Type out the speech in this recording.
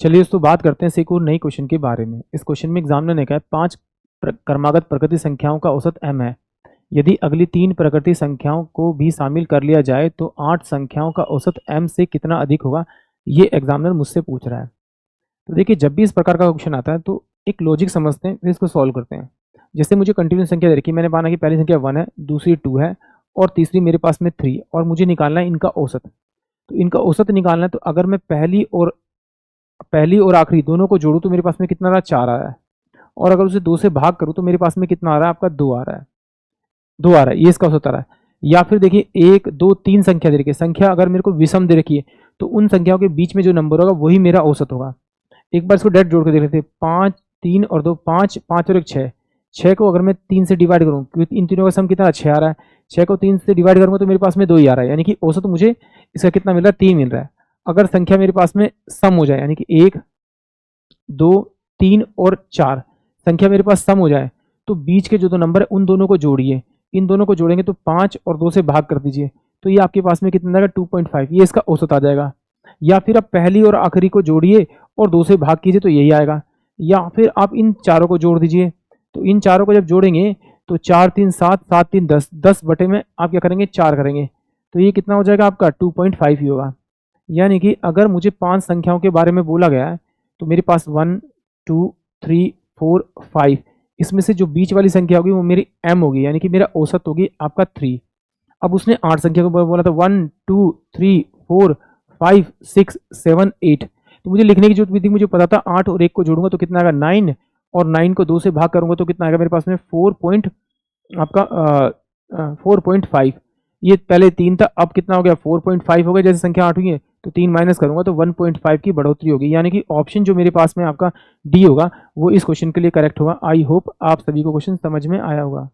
चलिए दोस्तों बात करते हैं एक और नई क्वेश्चन के बारे में। इस क्वेश्चन में एग्जामिनर ने कहा है 5 क्रमागत प्रकृति संख्याओं का औसत m है। यदि अगली 3 प्रकृति संख्याओं को भी शामिल कर लिया जाए तो 8 संख्याओं का औसत m से कितना अधिक होगा, ये एग्जामिनर मुझसे पूछ रहा है। तो देखिए जब भी इस प्रकार का क्वेश्चन आता है तो एक लॉजिक समझते हैं, फिर इसको सॉल्व करते हैं। जैसे मुझे कंटिन्यूस संख्या दे रखी है, मैंने माना कि पहली संख्या 1 है, दूसरी 2 है और तीसरी मेरे पास में 3, और मुझे निकालना है इनका औसत। तो इनका औसत निकालना है, तो अगर मैं पहली और आखिरी दोनों को जोड़ूं तो मेरे पास में कितना आ रहा है, 4 आ रहा है। और अगर उसे 2 से भाग करूं तो मेरे पास में कितना आ रहा है, आपका 2 आ रहा है। 2 आ रहा है, ये इसका औसत आ रहा है। या फिर देखिए 1 2 3 संख्या दे रखी है, संख्या अगर मेरे को विषम दे रखी है तो उन संख्याओं के बीच में जो नंबर होगा वही मेरा औसत होगा। एक बार इसको डायरेक्ट जोड़ के देख लेते हैं। 5 3 और 2 5 5 और 1 6। 6 को अगर मैं 3 से डिवाइड करूँ, क्योंकि इन तीनों का सम कितना 6 आ रहा है, 6 को 3 से डिवाइड करूंगा तो मेरे पास में 2 ही आ रहा है, यानी कि औसत मुझे इसका कितना मिल रहा है, 3 मिल रहा है। अगर संख्या मेरे पास में सम हो जाए, यानी कि 1 2 3 और 4 संख्या मेरे पास सम हो जाए, तो बीच के जो दो नंबर है उन दोनों को जोड़िए। इन दोनों को जोड़ेंगे तो 5 और 2 से भाग कर दीजिए, तो ये आपके पास में कितना आएगा, 2.5, ये इसका औसत आ जाएगा। या फिर आप पहली और आखिरी को जोड़िए और 2 से भाग कीजिए तो यही आएगा। या फिर आप इन चारों को जोड़ दीजिए, तो इन चारों को जब जोड़ेंगे तो 4 3 7 7 3 10, 10 बटे में आप क्या करेंगे, 4 करेंगे, तो ये कितना हो जाएगा आपका 2.5 ही होगा। यानी कि अगर मुझे 5 संख्याओं के बारे में बोला गया है तो मेरे पास 1 2 3 4 5, इसमें से जो बीच वाली संख्या होगी वो मेरी m होगी, यानी कि मेरा औसत होगी आपका 3। अब उसने 8 संख्या को बोला था 1 2 3 4 5 6 7 8, तो मुझे लिखने की जरूरत भी थी, मुझे पता था 8 और 1 को जोड़ूंगा तो कितना आएगा 9, और 9 को 2 से भाग करूंगा तो कितना आएगा मेरे पास में 4.5। ये पहले 3 था, अब कितना हो गया 4.5 हो गया। जैसे संख्या 8 हुई है तो 3 माइनस करूंगा तो 1.5 की बढ़ोतरी होगी, यानी कि ऑप्शन जो मेरे पास में आपका डी होगा वो इस क्वेश्चन के लिए करेक्ट होगा। आई होप आप सभी को क्वेश्चन समझ में आया होगा।